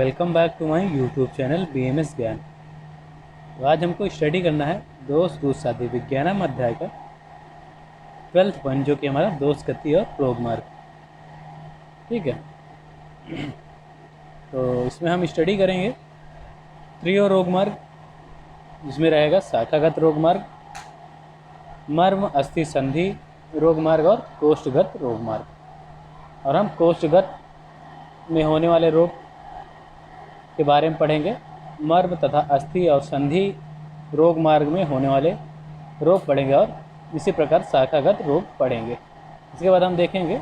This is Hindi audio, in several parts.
Welcome back to my YouTube channel BMS Gyan. तो आज हमको स्टडी करना है दोष दूध साथी विज्ञानम अध्याय का 12th पॉइंट, जो कि हमारा दोष गति और रोग मार्ग। ठीक है, तो इसमें हम स्टडी करेंगे त्रियो रोग मार्ग, जिसमें रहेगा शाखागत रोग मार्ग, मर्म अस्थि संधि रोग मार्ग और कोष्ठगत रोग मार्ग। और हम कोष्ठगत में होने वाले रोग के बारे में पढ़ेंगे, मर्म तथा अस्थि और संधि रोग मार्ग में होने वाले रोग पढ़ेंगे और इसी प्रकार शाखागत रोग पढ़ेंगे। इसके बाद हम देखेंगे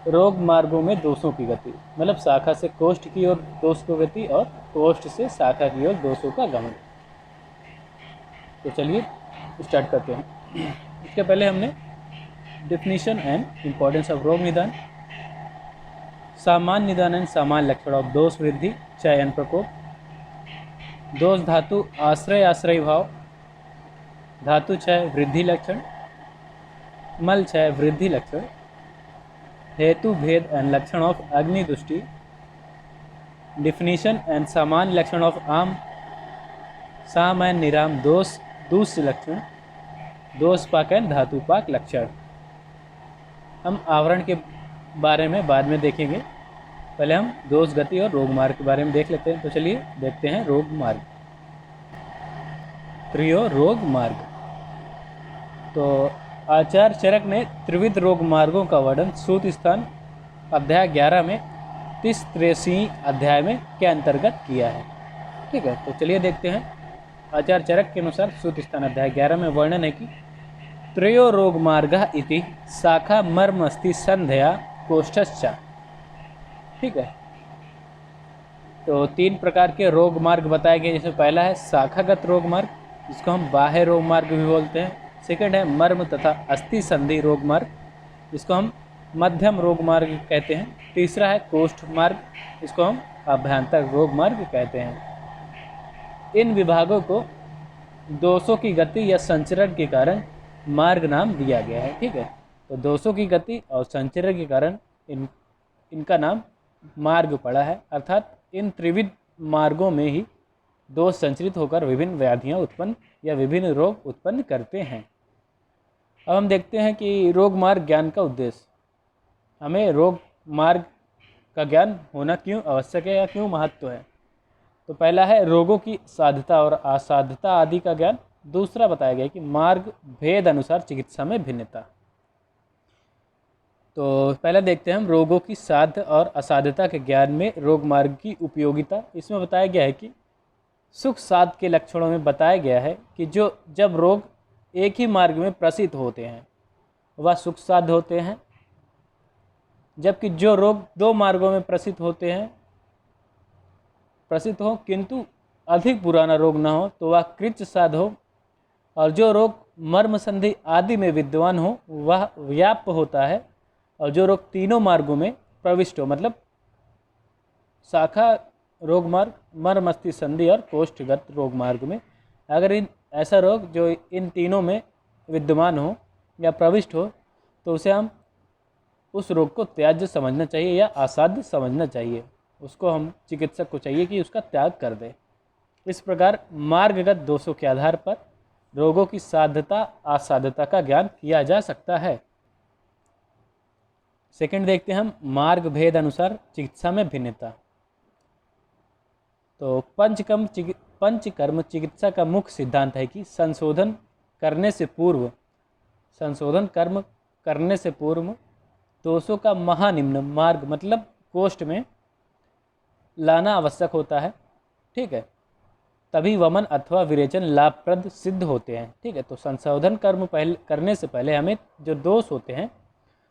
रोग मार्गों में दोषों की गति, मतलब शाखा से कोष्ठ की ओर दोष की गति और कोष्ठ से शाखा की ओर दोषों का गमन। तो चलिए स्टार्ट करते हैं। इसके पहले हमने डिफिनीशन एंड इम्पोर्टेंस ऑफ रोग निदान, सामान्य निदान एंड सामान्य लक्षण ऑफ दोष वृद्धि चयन प्रकोप, दोष धातु आश्रय आश्रय भाव, धातु क्षय वृद्धि लक्षण, मल क्षय वृद्धि लक्षण, हेतु भेद एंड लक्षण ऑफ अग्नि दृष्टि, डिफिनीशन एंड सामान्य लक्षण ऑफ आम, साम एंड निराम दोष दूष्य लक्षण, दोष पाक एंड धातु पाक लक्षण। हम आवरण के बारे में बाद में देखेंगे, पहले हम दोष गति और रोग मार्ग के बारे में देख लेते हैं। तो चलिए देखते हैं रोग मार्ग, त्रियो रोग मार्ग। तो आचार्य चरक ने त्रिविध रोग मार्गों का वर्णन सूत स्थान अध्याय 11 में 33 अध्याय में के अंतर्गत किया है। ठीक है, तो चलिए देखते हैं। आचार्य चरक के अनुसार सूत स्थान अध्याय 11 में वर्णन है कि त्रयो रोग मार्गः इति शाखा मर्मस्थि संध्या कोष्ठश्च। ठीक है, तो 3 प्रकार के रोग मार्ग बताए गए, जिसमें पहला है शाखागत रोग मार्ग, जिसको हम बाह्य रोग मार्ग भी बोलते हैं। सेकंड है मर्म तथा अस्थि संधि रोग मार्ग, जिसको हम मध्यम रोग मार्ग कहते हैं। तीसरा है कोष्ठ मार्ग, जिसको हम अभ्यंतर रोग मार्ग कहते हैं। इन विभागों को दोषों की गति या संचरण के कारण मार्ग नाम दिया गया है। ठीक है, तो दोषों की गति और संचरण के कारण इनका नाम मार्ग पड़ा है, अर्थात इन त्रिविध मार्गों में ही दोष संचरित होकर विभिन्न व्याधियां उत्पन्न या विभिन्न रोग उत्पन्न करते हैं। अब हम देखते हैं कि रोग मार्ग ज्ञान का उद्देश्य। हमें रोग मार्ग का ज्ञान होना क्यों आवश्यक है या क्यों महत्व है। तो पहला है रोगों की साध्यता और असाध्यता आदि का ज्ञान। दूसरा बताया गया कि मार्ग भेद अनुसार चिकित्सा में भिन्नता। तो पहले देखते हैं हम रोगों की साध्य और असाध्यता के ज्ञान में रोग मार्ग की उपयोगिता। इसमें बताया गया है कि सुख साध्य के लक्षणों में बताया गया है कि जब रोग एक ही मार्ग में प्रसिद्ध होते हैं वह सुख साध्य होते हैं, जबकि जो रोग 2 मार्गों में प्रसिद्ध हो किंतु अधिक पुराना रोग न हो तो वह कृच्छ साध्य हो, और जो रोग मर्म संधि आदि में विद्यमान हो वह व्याप्य होता है, और जो रोग तीनों मार्गों में प्रविष्ट हो, मतलब शाखा रोग मार्ग, मर्म अस्थि संधि और कोष्ठगत रोग मार्ग में, अगर ऐसा रोग जो इन तीनों में विद्यमान हो या प्रविष्ट हो तो उसे हम उस रोग को त्याज्य समझना चाहिए या असाध्य समझना चाहिए। उसको हम चिकित्सक को चाहिए कि उसका त्याग कर दे। इस प्रकार मार्गगत दोषों के आधार पर रोगों की साध्यता असाध्यता का ज्ञान किया जा सकता है। सेकंड देखते हैं हम मार्ग भेद अनुसार चिकित्सा में भिन्नता। तो पंचकर्म चिकित्सा का मुख्य सिद्धांत है कि संशोधन कर्म करने से पूर्व दोषों का महानिम्न मार्ग, मतलब कोष्ठ में लाना आवश्यक होता है। ठीक है, तभी वमन अथवा विरेचन लाभप्रद सिद्ध होते हैं। ठीक है, तो संशोधन कर्म करने से पहले हमें जो दोष होते हैं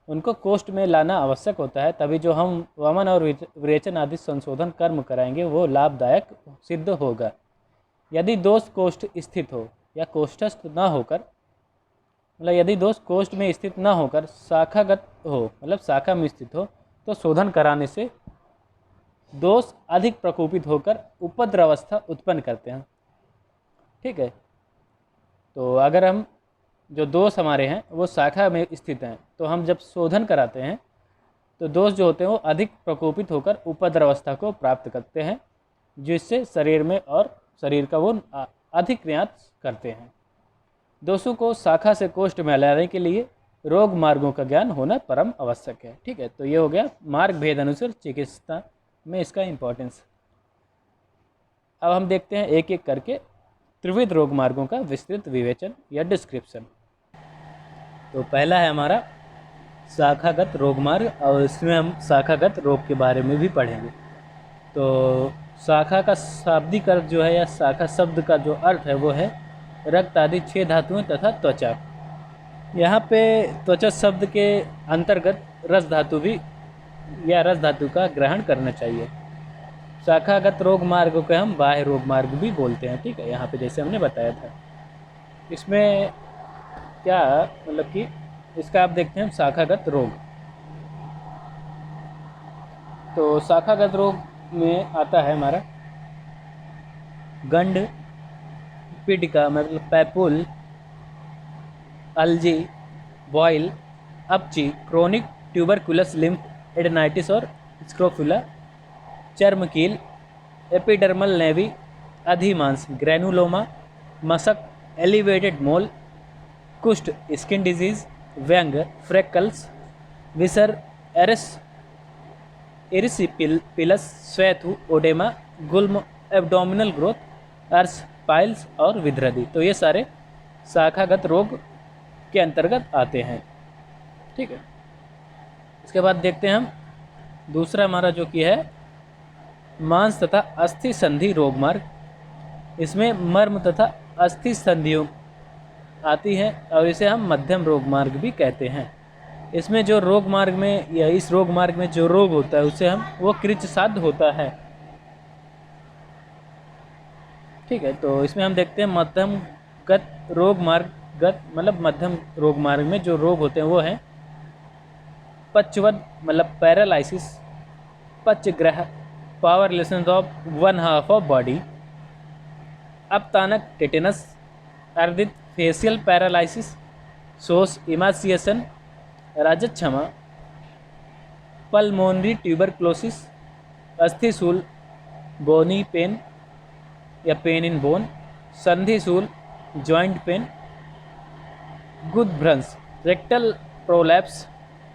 उनको कोष्ठ में लाना आवश्यक होता है, तभी जो हम वमन और विरेचन आदि संशोधन कर्म कराएंगे वो लाभदायक सिद्ध होगा। यदि दोष कोष्ठ स्थित हो या कोष्ठस्थ न होकर, मतलब यदि दोष कोष्ठ में स्थित न होकर शाखागत हो, मतलब शाखा में स्थित हो, तो शोधन कराने से दोष अधिक प्रकोपित होकर उपद्रवस्था उत्पन्न करते हैं। ठीक है, तो अगर हम जो दोष हमारे हैं वो शाखा में स्थित हैं, तो हम जब शोधन कराते हैं तो दोष जो होते हैं वो अधिक प्रकोपित होकर उपद्रवस्था को प्राप्त करते हैं, जिससे शरीर में और शरीर का वो अधिक न्यास करते हैं। दोषों को शाखा से कोष्ठ में लाने के लिए रोग मार्गों का ज्ञान होना परम आवश्यक है। ठीक है, तो ये हो गया मार्ग भेद अनुसार चिकित्सा में इसका इम्पोर्टेंस। अब हम देखते हैं एक एक करके त्रिविध रोग मार्गों का विस्तृत विवेचन या डिस्क्रिप्शन। तो पहला है हमारा शाखागत रोग मार्ग, और इसमें हम शाखागत रोग के बारे में भी पढ़ेंगे। तो शाखा का शाब्दिक अर्थ जो है या शाखा शब्द का जो अर्थ है वो है रक्त आदि 6 धातुएं तथा त्वचा। यहाँ पे त्वचा शब्द के अंतर्गत रस धातु भी या रस धातु का ग्रहण करना चाहिए। शाखागत रोग मार्ग को हम बाह्य रोग मार्ग भी बोलते हैं। ठीक है, यहाँ पे जैसे हमने बताया था। इसमें क्या मतलब कि इसका आप देखते हैं शाखागत रोग। तो शाखागत रोग में आता है हमारा गंड, पीडिका मतलब पैपुल, अल्जी, बॉयल, अपची, क्रोनिक ट्यूबरकुलस लिम्फ एडेनाइटिस और स्क्रोफुला, चर्मकील, एपिडर्मल नेवी, अधिमांस, ग्रैनुलोमा, मशक, एलिवेटेड मोल, कुष्ठ, स्किन डिजीज, व्यंग, फ्रेकल्स, विसर, एरिसिपिलस, स्वैथु, ओडेमा, गुल्म, एब्डोमिनल ग्रोथ, अर्श, पाइल्स और विध्रदी। तो ये सारे शाखागत रोग के अंतर्गत आते हैं। ठीक है, इसके बाद देखते हैं हम दूसरा हमारा जो कि है मांस तथा अस्थि संधि रोग मार्ग। इसमें मर्म तथा अस्थि संधियों आती है और इसे हम मध्यम रोग मार्ग भी कहते हैं। इसमें जो रोग मार्ग में या इस रोग मार्ग में जो रोग होता है उसे हम वो कृच साध्य होता है। ठीक है, तो इसमें हम देखते हैं मध्यम गत रोग मार्ग, गत मतलब मध्यम रोग मार्ग में जो रोग होते हैं वो हैं पक्षवद मतलब पैरालिसिस, पक्षग्रह, पावरलेसनेस ऑफ 1/2 ऑफ बॉडी, अपतानक टेटेनस, अर्दित फेशियल पैरालिसिस, सोस इमासिएशन, राजक्षमा, पल्मोनरी ट्यूबरक्लोसिस, अस्थिशूल, बोनी पेन या पेन इन बोन, संधिशूल, जॉइंट पेन, गुदभ्रंश, रेक्टल प्रोलैप्स,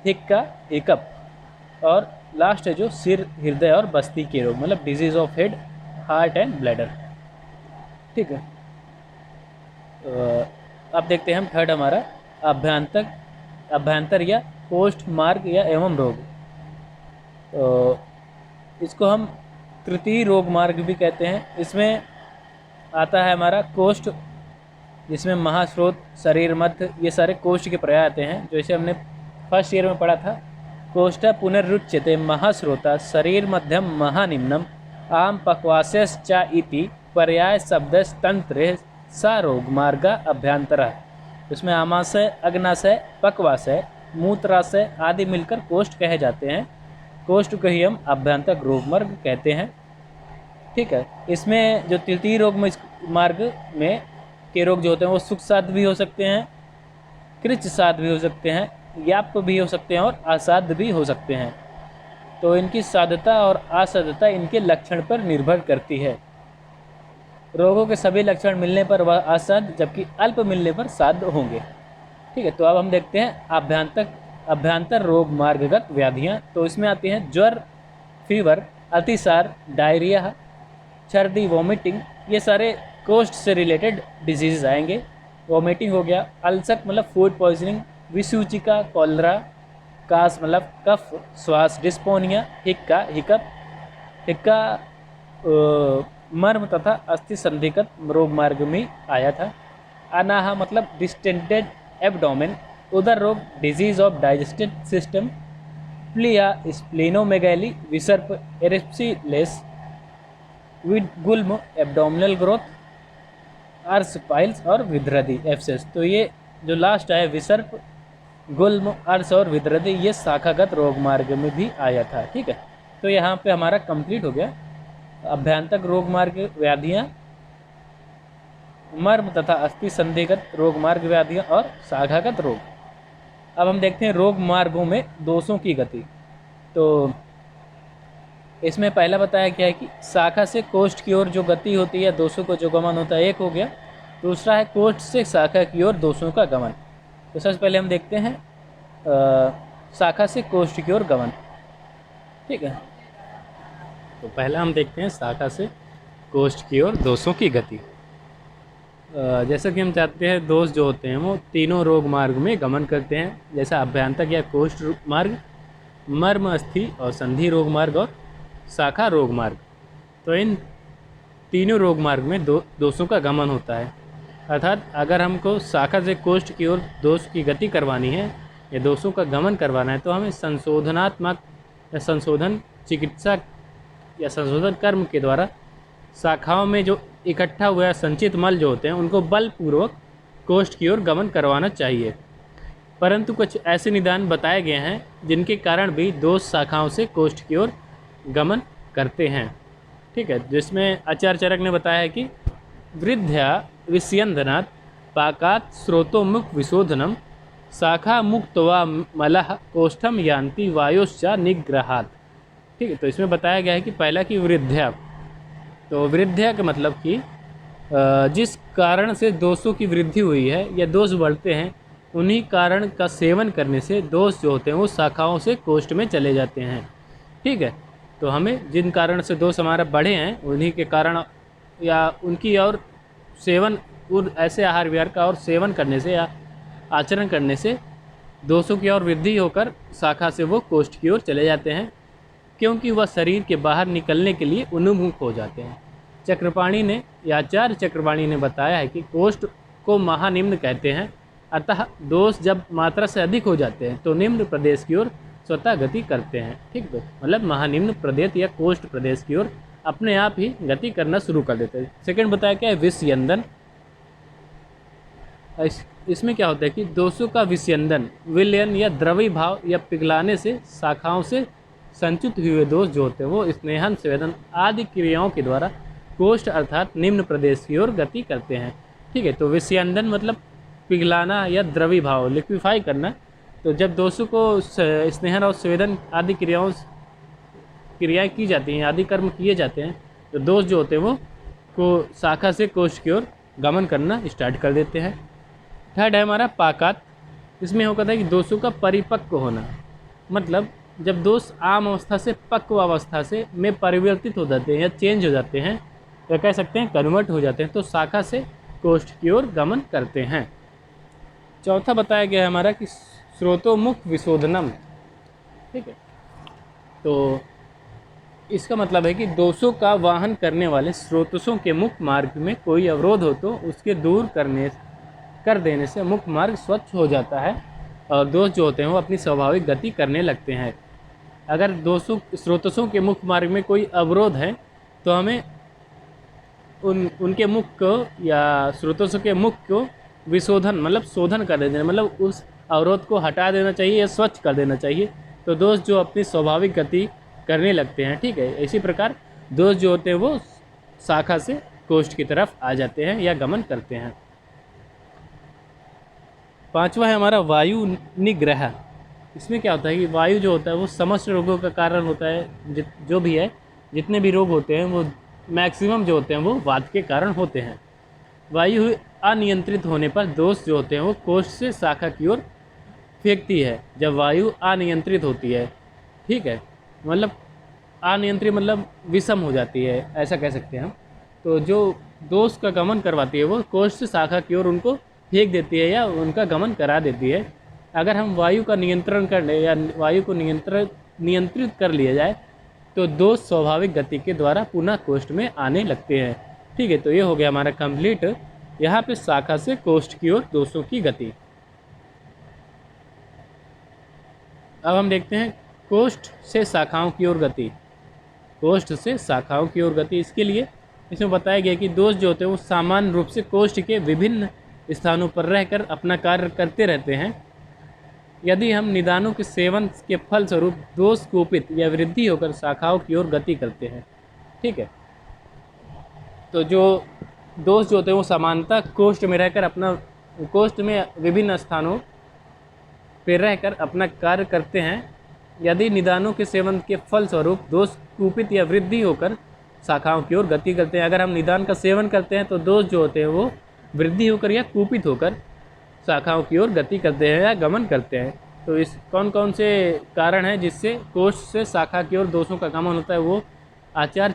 हिक्का, हिकअप, और लास्ट है जो सिर, हृदय और बस्ती के रोग मतलब disease of head, heart and bladder. ठीक है, अब देखते हैं हम थर्ड हमारा अभ्यंतर या पोस्ट मार्ग या एवं रोग। तो इसको हम तृतीय रोग मार्ग भी कहते हैं। इसमें आता है हमारा कोष्ठ, जिसमें महास्रोत, शरीर मध्य, ये सारे कोष्ठ के पर्याय आते हैं। जैसे हमने फर्स्ट ईयर में पढ़ा था, कोष्ठ पुनरुच्यते महास्रोता शरीर मध्यम महानिम्नम आम पक्वास्यश्च इति पर्याय शब्दस्तंत्रे सा रोग मार्ग अभ्यंतर। इसमें आमाशय, अग्नाशय, पक्वाशय, मूत्राशय आदि मिलकर कोष्ठ कहे जाते हैं। कोष्ठ को ही हम अभ्यंतर रोग मार्ग कहते हैं। ठीक है, इसमें जो तृतीय रोग मार्ग में के रोग जो होते हैं वो सुख साध्य भी हो सकते हैं, कृच साध्य भी हो सकते हैं, याप भी हो सकते हैं और असाध्य भी हो सकते हैं। तो इनकी साध्यता और असाध्यता इनके लक्षण पर निर्भर करती है। रोगों के सभी लक्षण मिलने पर वह असाध्य जबकि अल्प मिलने पर साध्य होंगे। ठीक है, तो अब हम देखते हैं अभ्यंतर रोग मार्गगत व्याधियाँ। तो इसमें आती हैं ज्वर, फीवर, अतिसार, डायरिया, सर्दी, वॉमिटिंग, ये सारे कोष्ठ से रिलेटेड डिजीज़ आएंगे। वॉमिटिंग हो गया, अल्सर मतलब फूड पॉइजनिंग, विसूचिका, कॉलरा, कास मतलब कफ, श्वास डिस्पोनिया, हिक्का, हिक्का मर्म तथा अस्थि संधिगत रोग मार्ग में आया था। अनाहा मतलब डिस्टेंडेड एब्डोमेन, उदर रोग, डिजीज ऑफ डाइजेस्टिव सिस्टम, प्लिया, स्प्लेनोमेगैली, विसर्प, एरिप्सिलेस, गुल्म, एब्डोमिनल ग्रोथ, अर्श, पाइल्स और विध्रदी, एब्सेस। तो ये जो लास्ट है विसर्प, गुल्म, अर्श और विध्रदी, ये शाखागत रोग मार्ग में भी आया था। ठीक है, तो यहाँ पे हमारा कंप्लीट हो गया अभ्यंतर रोग मार्ग व्याधियाँ, मर्म तथा अस्थि संधिगत रोग मार्ग व्याधियाँ और शाखागत रोग। अब हम देखते हैं रोग मार्गों में दोषों की गति। तो इसमें पहला बताया गया है कि शाखा से कोष्ठ की ओर जो गति होती है दोषों को जो गमन होता है, एक हो गया। दूसरा है कोष्ठ से शाखा की ओर दोषों का गमन। तो सबसे पहले हम देखते हैं शाखा से कोष्ठ की ओर गमन। ठीक है, तो पहला हम देखते हैं शाखा से कोष्ठ की ओर दोषों की गति। जैसा कि हम चाहते हैं दोष जो होते हैं वो तीनों रोग मार्ग में गमन करते हैं, जैसा अभ्यंतक या कोष्ठ मार्ग, मर्म अस्थि और संधि रोग मार्ग और शाखा रोग मार्ग। तो इन तीनों रोग मार्ग में दोषों का गमन होता है। अर्थात अगर हमको शाखा से कोष्ठ की ओर दोष की गति करवानी है या दोषों का गमन करवाना है तो हमें संशोधनात्मक या संशोधन चिकित्सा या संशोधन कर्म के द्वारा शाखाओं में जो इकट्ठा हुआ संचित मल जो होते हैं उनको बलपूर्वक कोष्ठ की ओर गमन करवाना चाहिए। परंतु कुछ ऐसे निदान बताए गए हैं जिनके कारण भी दोष शाखाओं से कोष्ठ की ओर गमन करते हैं। ठीक है, जिसमें आचार्य चरक ने बताया है कि वृद्ध्या विस्यंदनात् पाकात् स्रोतोमुख विशोधनम शाखा मुक्त्वा मलः कोष्ठम यान्ति वायोश्चा निग्रहात्। ठीक है, तो इसमें बताया गया है कि पहला कि वृद्ध्या, तो वृद्ध्या का मतलब कि जिस कारण से दोषों की वृद्धि हुई है या दोष बढ़ते हैं उन्हीं कारण का सेवन करने से दोष जो होते हैं वो शाखाओं से कोष्ठ में चले जाते हैं। ठीक है, तो हमें जिन कारण से दोष हमारा बढ़े हैं उन्हीं के कारण या उनकी और सेवन ऐसे आहार विहार का और सेवन करने से या आचरण करने से दोषों की और वृद्धि होकर शाखा से वो कोष्ठ की ओर चले जाते हैं, क्योंकि वह शरीर के बाहर निकलने के लिए उन्मुख हो जाते हैं। चक्रपाणी ने या आचार्य चक्रपाणी ने बताया है कि कोष्ठ को महानिम्न कहते हैं, अतः दोष जब मात्रा से अधिक हो जाते हैं तो निम्न प्रदेश की ओर स्वतः गति करते हैं। ठीक है, मतलब महानिम्न प्रदेश या कोष्ठ प्रदेश की ओर अपने आप ही गति करना शुरू कर देते हैं। सेकंड बताया क्या है, विस्यंदन। इसमें क्या होता है कि दोषों का विस्यंदन, विलयन या द्रवी भाव या पिघलाने से शाखाओं से संचित हुए दोष जो होते हैं वो स्नेहन, स्वेदन आदि क्रियाओं के द्वारा कोष्ठ अर्थात निम्न प्रदेश की ओर गति करते हैं। ठीक है, तो विस्यंदन मतलब पिघलाना या द्रवी भाव, लिक्विफाई करना। तो जब दोषों को स्नेहन और स्वेदन आदि क्रियाएं की जाती हैं, आदि कर्म किए जाते हैं, तो दोष जो होते हैं वो को शाखा से कोष्ठ की ओर गमन करना स्टार्ट कर देते हैं। थर्ड है हमारा पाकात। इसमें होता है कि दोषों का परिपक्व होना, मतलब जब दोष आम अवस्था से पक्व अवस्था से में परिवर्तित हो जाते हैं या चेंज हो जाते हैं, तो कह सकते हैं कन्वर्ट हो जाते हैं, तो शाखा से कोष्ठ की ओर गमन करते हैं। चौथा बताया गया है हमारा कि स्रोतोमुख विशोधनम। ठीक है, तो इसका मतलब है कि दोषों का वाहन करने वाले स्रोतों के मुख मार्ग में कोई अवरोध हो तो उसके दूर कर देने से मुख मार्ग स्वच्छ हो जाता है और दोष जो होते हैं वो अपनी स्वाभाविक गति करने लगते हैं। अगर स्रोतों के मुख मार्ग में कोई अवरोध है तो हमें उनके मुख को या स्रोतों के मुख को विशोधन मतलब शोधन कर देना, मतलब उस अवरोध को हटा देना चाहिए या स्वच्छ कर देना चाहिए, तो दोष जो अपनी स्वाभाविक गति करने लगते हैं। ठीक है, इसी प्रकार दोष जो होते हैं वो शाखा से कोष्ठ की तरफ आ जाते हैं या गमन करते हैं। पांचवा है हमारा वायु निग्रह। इसमें क्या होता है कि वायु जो होता है वो समस्त रोगों का कारण होता है। जो भी है, जितने भी रोग होते हैं वो मैक्सिमम जो होते हैं वो वात के कारण होते हैं। वायु अनियंत्रित होने पर दोष जो होते हैं वो कोष्ठ से शाखा की ओर फेंकती है। जब वायु अनियंत्रित होती है, ठीक है, मतलब अनियंत्रित मतलब विषम हो जाती है, ऐसा कह सकते हैं हम, तो जो दोष का गमन करवाती है वो कोष्ठ से शाखा की ओर उनको फेंक देती है या उनका गमन करा देती है। अगर हम वायु का नियंत्रण कर ले या वायु को नियंत्रित कर लिया जाए तो दोष स्वाभाविक गति के द्वारा पुनः कोष्ठ में आने लगते हैं। ठीक है, तो ये हो गया हमारा कंप्लीट यहाँ पे शाखा से कोष्ठ की ओर दोषों की गति। अब हम देखते हैं कोष्ठ से शाखाओं की ओर गति। कोष्ठ से शाखाओं की ओर गति, इसके लिए इसमें बताया गया कि दोष जो होते हैं वो सामान्य रूप से कोष्ठ के विभिन्न स्थानों पर रहकर अपना कार्य करते रहते हैं। यदि हम निदानों के सेवन के फलस्वरूप दोष कुपित या वृद्धि होकर शाखाओं की ओर गति करते हैं। ठीक है, तो जो दोष जो होते हैं वो समानता कोष्ठ में रहकर कोष्ठ में विभिन्न स्थानों पर रहकर अपना कार्य करते हैं यदि निदानों के सेवन के फलस्वरूप दोष कुपित या वृद्धि होकर शाखाओं की ओर गति करते हैं। अगर हम निदान का सेवन करते हैं तो दोष जो होते हैं वो वृद्धि होकर या कुपित होकर शाखाओं की ओर गति करते हैं या गमन करते हैं। तो इस कौन कौन से कारण हैं जिससे कोष्ठ से शाखा की ओर दोषों का गमन होता है, वो आचार्य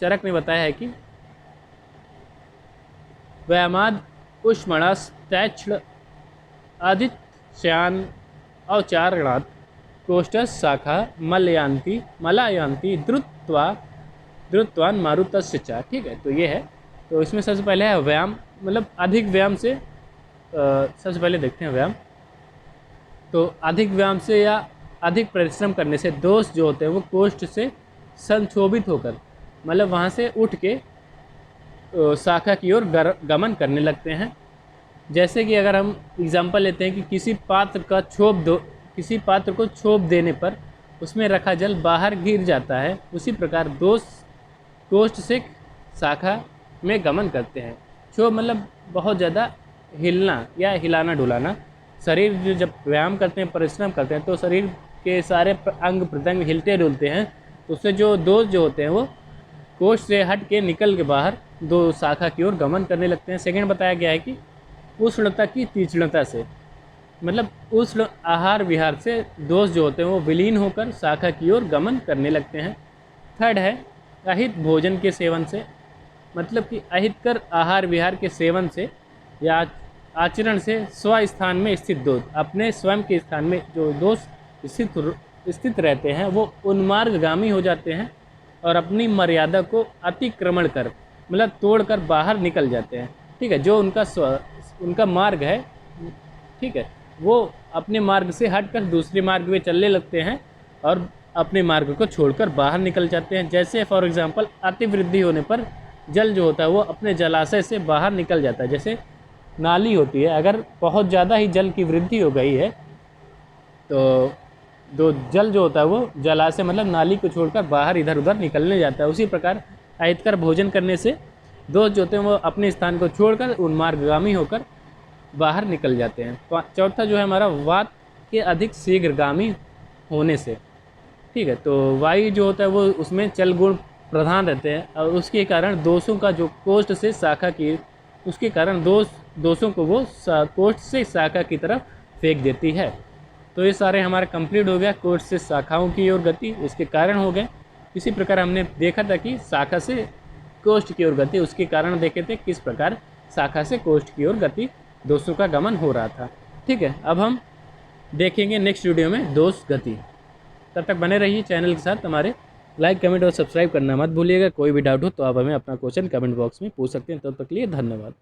चरक ने बताया है कि व्यामाद उष्मणस तैक्ष्ण आदित्यान अवचारणात् कोष्ठस शाखा मलायांति द्रुत्वान मारुतस्य च। ठीक है, तो ये है। तो इसमें सबसे पहले है व्यायाम, मतलब अधिक व्यायाम से सबसे पहले देखते हैं व्यायाम। तो अधिक व्यायाम से या अधिक परिश्रम करने से दोष जो होते हैं वो कोष्ठ से संक्षोभित होकर, मतलब वहाँ से उठ के शाखा की ओर गमन करने लगते हैं। जैसे कि अगर हम एग्जांपल लेते हैं कि किसी पात्र को छोप देने पर उसमें रखा जल बाहर गिर जाता है, उसी प्रकार दोष कोष्ठ से शाखा में गमन करते हैं। छोप मतलब बहुत ज़्यादा हिलना या हिलाना डुलाना। शरीर जो जब व्यायाम करते हैं, परिश्रम करते हैं, तो शरीर के सारे अंग प्रत्यंग हिलते डुलते हैं, तो उससे जो दोष जो होते हैं वो कोष्ठ से हट के निकल के बाहर दो शाखा की ओर गमन करने लगते हैं। सेकंड बताया गया है कि उष्णता की तीक्ष्णता से, मतलब उष्ण आहार विहार से दोष जो होते हैं वो विलीन होकर शाखा की ओर गमन करने लगते हैं। थर्ड है अहित भोजन के सेवन से, मतलब कि अहितकर आहार विहार के सेवन से या आचरण से स्वस्थान में स्थित दोष, अपने स्वयं के स्थान में जो दोष स्थित रहते हैं वो उन्मार्गगामी हो जाते हैं और अपनी मर्यादा को अतिक्रमण कर, मतलब तोड़कर बाहर निकल जाते हैं। ठीक है, जो उनका मार्ग है, ठीक है, वो अपने मार्ग से हटकर दूसरे मार्ग में चलने लगते हैं और अपने मार्ग को छोड़कर बाहर निकल जाते हैं। जैसे फॉर एग्जांपल अतिवृद्धि होने पर जल जो होता है वो अपने जलाशय से बाहर निकल जाता है। जैसे नाली होती है, अगर बहुत ज़्यादा ही जल की वृद्धि हो गई है तो जल जो होता है वो जलाशय मतलब नाली को छोड़कर बाहर इधर उधर निकलने जाता है। उसी प्रकार अहितकर भोजन करने से दोष जो होते हैं वो अपने स्थान को छोड़कर उन्मार्गगामी होकर बाहर निकल जाते हैं। चौथा जो है हमारा वात के अधिक शीघ्रगामी होने से। ठीक है, तो वायु जो होता है वो उसमें चल गुण प्रधान रहते हैं और उसके कारण दोषों का जो कोष्ठ से शाखा की, उसके कारण दोषों को वो कोष्ठ से शाखा की तरफ फेंक देती है। तो ये सारे हमारे कंप्लीट हो गया कोष्ठ से शाखाओं की ओर गति, इसके कारण हो गए। इसी प्रकार हमने देखा था कि शाखा से कोष्ठ की ओर गति, उसके कारण देखे थे किस प्रकार शाखा से कोष्ठ की ओर गति दोषों का गमन हो रहा था। ठीक है, अब हम देखेंगे नेक्स्ट वीडियो में दोष गति। तब तक बने रहिए चैनल के साथ। हमारे लाइक कमेंट और सब्सक्राइब करना मत भूलिएगा। कोई भी डाउट हो तो आप हमें अपना क्वेश्चन कमेंट बॉक्स में पूछ सकते हैं। तब तक के लिए धन्यवाद।